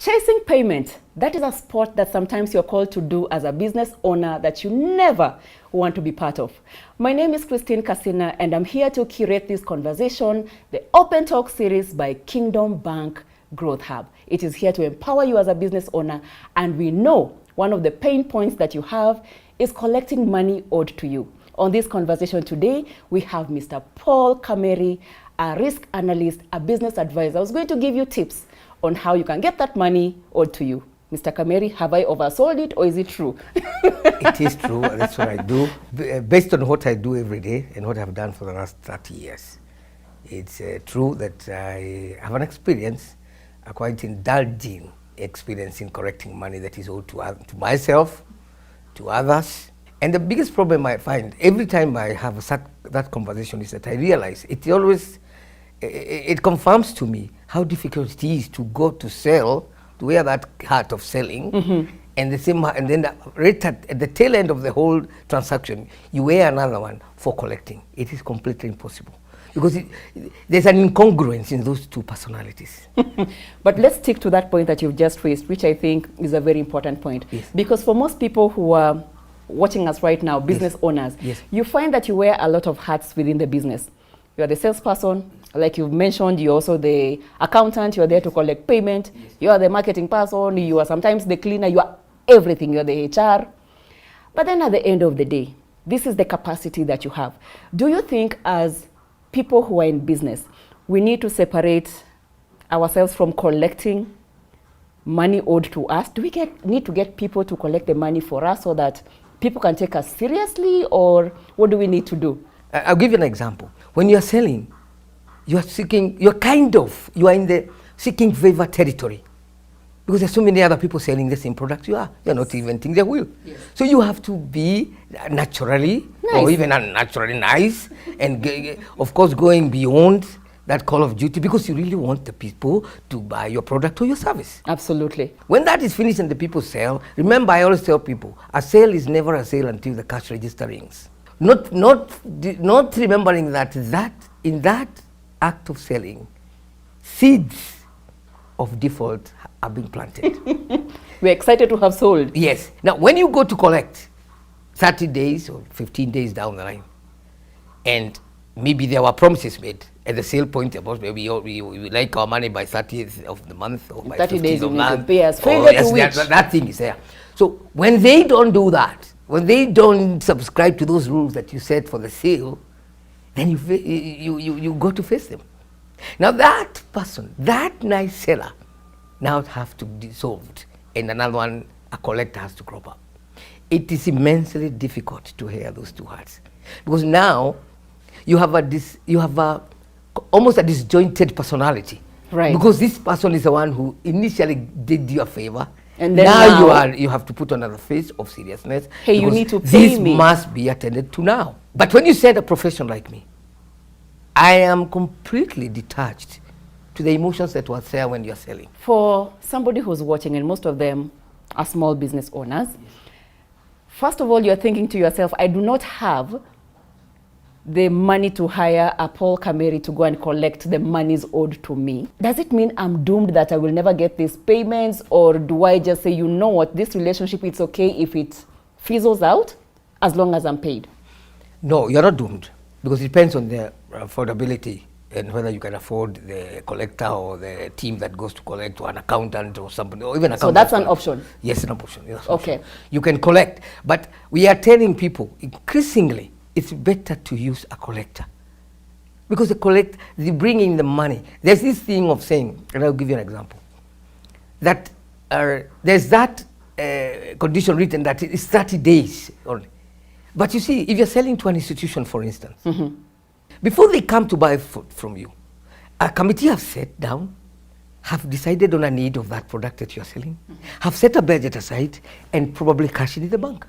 Chasing payment, that is a sport that sometimes you're called to do as a business owner that you never want to be part of. My name is Christine Kasina, and I'm here to curate this conversation, the Open Talk series by Kingdom Bank Growth Hub. It is here to empower you as a business owner, and we know one of the pain points that you have is collecting money owed to you. On this conversation today, we have Mr. Paul Kameri, a risk analyst, a business advisor. I was going to give you tips on how you can get that money owed to you. Mr. Kameri, have I oversold it, or is it true? It is true. That's what I do. Based on what I do every day and what I've done for the last 30 years, it's true that I have an experience, a quite indulging experience in correcting money that is owed to myself, to others. And the biggest problem I find every time I have that conversation is that I realize it confirms to me how difficult it is to go to sell, to wear that hat of selling, and then right at the tail end of the whole transaction, you wear another one for collecting. It is completely impossible because there's an incongruence in those two personalities. But let's stick to that point that you've just raised, which I think is a very important point. Yes. Because for most people who are watching us right now, business owners, you find that you wear a lot of hats within the business. You are the salesperson, like you've mentioned, you're also the accountant, you're there to collect payment, you are the marketing person, you are sometimes the cleaner, you are everything, you're the HR. But then at the end of the day, this is the capacity that you have. Do you think as people who are in business, we need to separate ourselves from collecting money owed to us? Do we need to get people to collect the money for us so that people can take us seriously, or what do we need to do? I'll give you an example. When you're selling, you are in the seeking favor territory, because there's so many other people selling the same products you are. You're not inventing the wheel. Yes. So you have to be naturally nice, or even unnaturally nice, and of course going beyond that call of duty, because you really want the people to buy your product or your service. Absolutely. When that is finished and the people sell, remember, I always tell people, a sale is never a sale until the cash register rings. Not remembering that in that act of selling, seeds of default are being planted. We're excited to have sold. Yes. Now, when you go to collect 30 days or 15 days down the line, and maybe there were promises made at the sale point about maybe we like our money by 30th of the month or by 30 days of you month. need to pay us. That thing is there. So when they don't do that, when they don't subscribe to those rules that you set for the sale, then you go to face them. Now that person, that nice seller, now have to be dissolved, and another one, a collector, has to crop up. It is immensely difficult to hear those two hearts, because now you have almost a disjointed personality. Right. Because this person is the one who initially did you a favor, and then now you have to put on another face of seriousness. Hey, you need to pay this me. This must be attended to now. But when you said a profession like me, I am completely detached to the emotions that were there when you're selling. For somebody who's watching, and most of them are small business owners, first of all, you're thinking to yourself, I do not have the money to hire a Paul Kameri to go and collect the monies owed to me. Does it mean I'm doomed, that I will never get these payments? Or do I just say, you know what, this relationship, it's okay if it fizzles out as long as I'm paid? No, you're not doomed, because it depends on the affordability and whether you can afford the collector or the team that goes to collect, or an accountant or somebody, or even an accountant. So that's an option? Yes, an option. Yes, okay. Option. You can collect, but we are telling people increasingly, it's better to use a collector, because they bring in the money. There's this thing of saying, and I'll give you an example, that there's that condition written that it's 30 days only. But you see, if you're selling to an institution, for instance, before they come to buy food from you, a committee have sat down, have decided on a need of that product that you're selling, have set a budget aside, and probably cash it in the bank.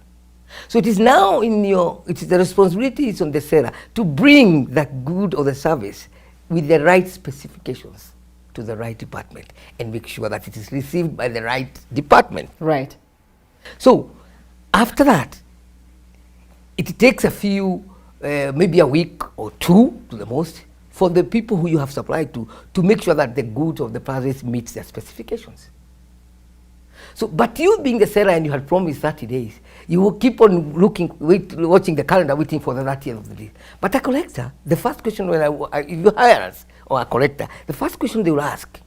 So it is now the responsibility is on the seller to bring the good or the service with the right specifications to the right department, and make sure that it is received by the right department. Right. So after that, it takes a few, maybe a week or two to the most, for the people who you have supplied to make sure that the goods of the service meets their specifications. So, but you being the seller and you had promised 30 days, you will keep on watching the calendar, waiting for the 30th of the day. But a collector, the first question if you hire us or a collector, the first question they will ask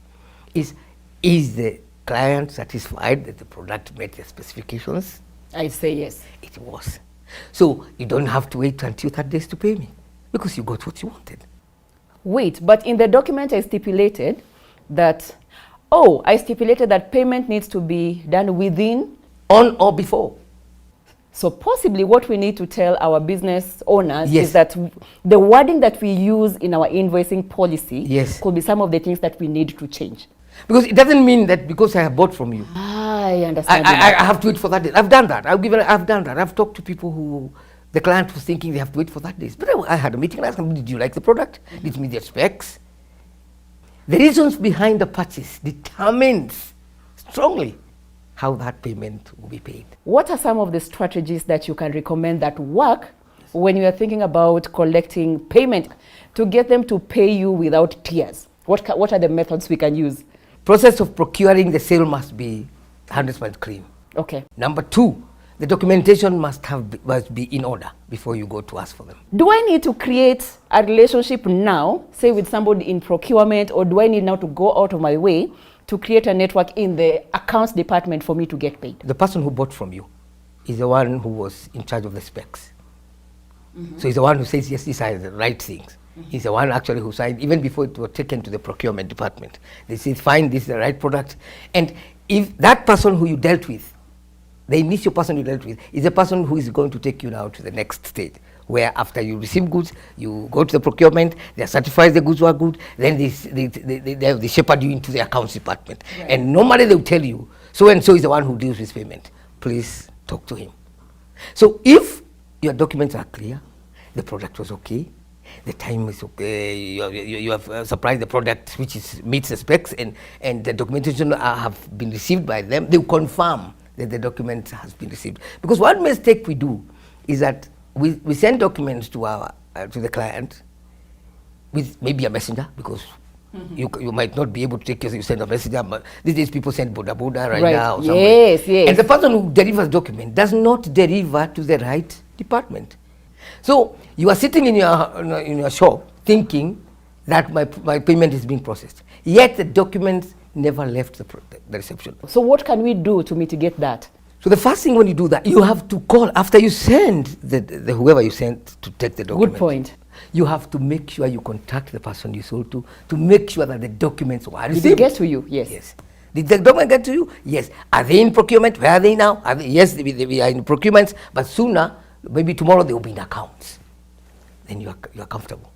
is the client satisfied that the product met the specifications? I say yes. It was. So you don't have to wait until 30 days to pay me because you got what you wanted. Wait, but in the document I stipulated that, I stipulated that payment needs to be done within, on or before. So possibly what we need to tell our business owners Yes. is that the wording that we use in our invoicing policy Yes. could be some of the things that we need to change. Because it doesn't mean that because I have bought from you, I understand. I have to wait for that day. I've done that. I've done that. I've talked to people who the client was thinking they have to wait for that days. But I had a meeting and asked them, did you like the product? Did it meet the specs? The reasons behind the purchase determines strongly how that payment will be paid. What are some of the strategies that you can recommend that work when you are thinking about collecting payment to get them to pay you without tears? What are the methods we can use? Process of procuring the sale must be 100% clean. Okay. Number 2, the documentation must be in order before you go to ask for them. Do I need to create a relationship now, say with somebody in procurement, or do I need now to go out of my way to create a network in the accounts department for me to get paid? The person who bought from you is the one who was in charge of the specs. So he's the one who says, yes, these are the right things. He's the one actually who signed, even before it was taken to the procurement department. They say, fine, this is the right product. And if that person who you dealt with, the initial person you dealt with, is the person who is going to take you now to the next stage, where after you receive goods, you go to the procurement, they certify the goods were good, then they shepherd you into the accounts department. Right. And normally they will tell you, so and so is the one who deals with payment. Please talk to him. So if your documents are clear, the product was okay, the time is okay, you have supplied the product which meets the specs, and the documentation have been received by them, they will confirm that the document has been received. Because one mistake we do is that we send documents to the client with maybe a messenger, because you might not be able to take care, you send a messenger, but these days people send boda right now. Yes, yes. And the person who delivers document does not deliver to the right department. So you are sitting in your shop thinking that my payment is being processed, yet the documents never left the reception. So what can we do to mitigate that? So the first thing when you do that, you have to call after you send the whoever you sent to take the document. Good point. You have to make sure you contact the person you sold to make sure that the documents were received. Did it get to you? Yes. Yes. Did the document get to you? Yes. Are they in procurement? Where are they now? Yes, we are in procurements, but sooner, maybe tomorrow, they will be in accounts. Then you are comfortable.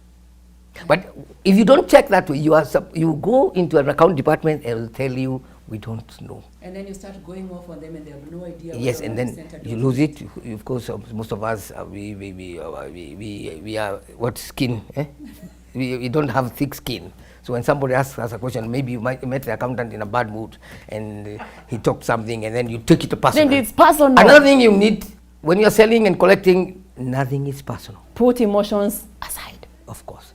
But if you don't check that way, you go into an account department and will tell you, we don't know. And then you start going off on them and they have no idea. Yes, and then you lose it. Of course, most of us, we are what skin? Eh? we don't have thick skin. So when somebody asks us a question, maybe you met the accountant in a bad mood and he talked something, and then you take it personal. Then it's personal. Another thing you need when you're selling and collecting, nothing is personal. Put emotions aside. Of course.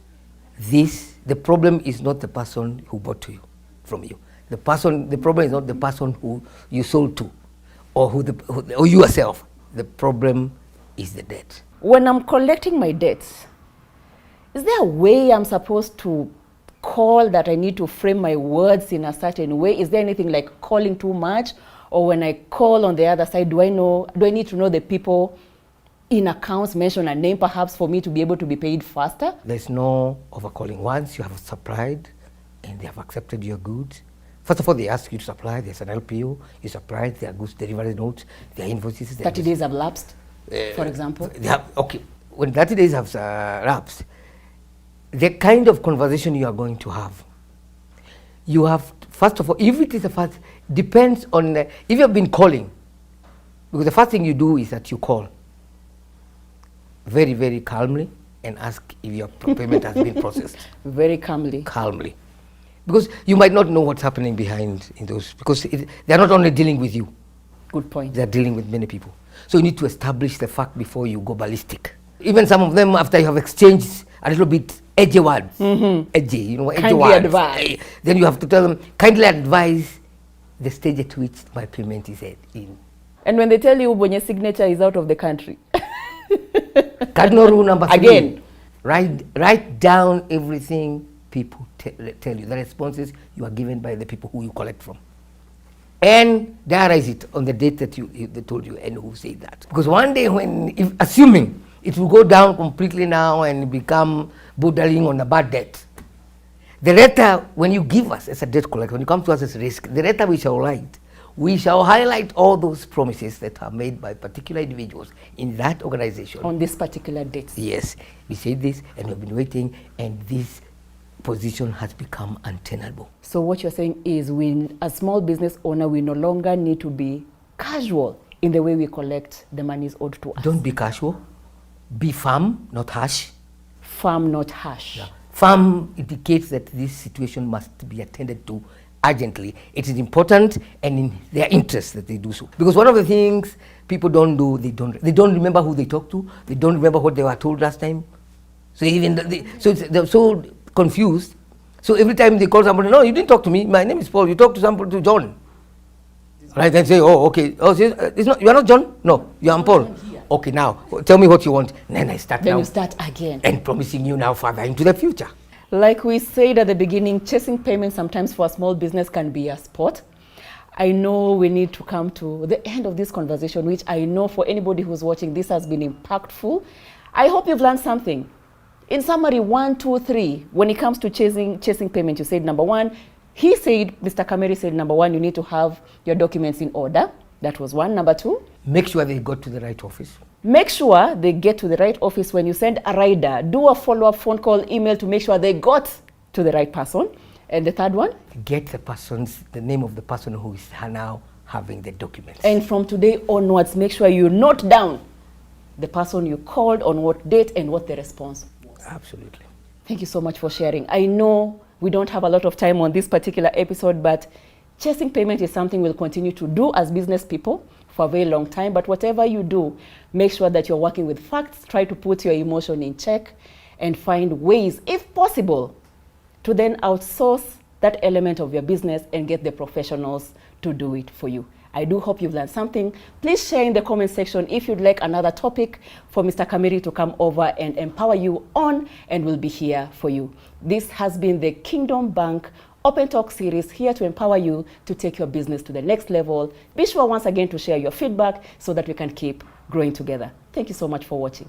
The problem is not the person who bought from you. The problem is not the person who you sold to, or yourself. The problem is the debt. When I'm collecting my debts, is there a way I'm supposed to call that I need to frame my words in a certain way? Is there anything like calling too much? Or when I call on the other side, do I need to know the people in accounts, mention a name perhaps for me to be able to be paid faster? There's no overcalling. Once you have supplied and they have accepted your goods, first of all, they ask you to supply, there's an LPO, you supplied, their goods delivery notes, their invoices. 30 days have lapsed, for example? Okay, when 30 days have lapsed, the kind of conversation you are going to have, you have, first of all, if it is a first, depends on, if you have been calling, because the first thing you do is that you call very, very calmly and ask if your payment has been processed. Very calmly. Calmly. Because you might not know what's happening behind in those, because they're not only dealing with you. Good point. They're dealing with many people. So you need to establish the fact before you go ballistic. Even some of them, after you have exchanged a little bit edgy words, edgy, edgy kindly words. Advise. Then you have to tell them, kindly advise the stage at which my payment is in. And when they tell you when your signature is out of the country. Cardinal rule number 3. Again. Write down everything people tell you, the responses you are given by the people who you collect from. And diarize it on the date that they told you and who said that. Because one day when, assuming it will go down completely now and become bordering on a bad debt, the letter, when you give us as a debt collector, when you come to us as risk, the letter we shall highlight all those promises that are made by particular individuals in that organization. On this particular date. Yes, we said this and we've been waiting, and this position has become untenable. So what you're saying is, we, as small business owner, we no longer need to be casual in the way we collect the monies owed to us. Don't be casual. Be firm, not harsh. Firm, not harsh. Yeah. Firm indicates that this situation must be attended to urgently. It is important and in their interest that they do so. Because one of the things people don't do, they don't remember who they talked to. They don't remember what they were told last time. So even they're so confused. So every time they call somebody, no, you didn't talk to me. My name is Paul. You talked to somebody, to John. Right? Then say, oh, okay. Oh, it's not. You are not John. No, you are Paul. Okay, now tell me what you want. And then I start. Then now you start again. and promising you now further into the future. Like we said at the beginning, chasing payments sometimes for a small business can be a sport. I know we need to come to the end of this conversation, which I know for anybody who's watching, this has been impactful. I hope you've learned something. In summary, 1, 2, 3, when it comes to chasing payment, you said number 1, he said, Mr. Kameri said number 1, you need to have your documents in order. That was 1. Number 2, make sure they got to the right office. Make sure they get to the right office. When you send a rider, do a follow-up phone call, email to make sure they got to the right person. And the third one? Get the name of the person who is now having the documents. And from today onwards, make sure you note down the person you called, on what date, and what the response was. Absolutely. Thank you so much for sharing. I know we don't have a lot of time on this particular episode, but chasing payment is something we'll continue to do as business people for a very long time. But whatever you do, make sure that you're working with facts. Try to put your emotion in check and find ways, if possible, to then outsource that element of your business and get the professionals to do it for you. I do hope you've learned something. Please share in the comment section if you'd like another topic for Mr. Kameri to come over and empower you on, and we'll be here for you. This has been the Kingdom Bank Open Talk series, here to empower you to take your business to the next level. Be sure once again to share your feedback so that we can keep growing together. Thank you so much for watching.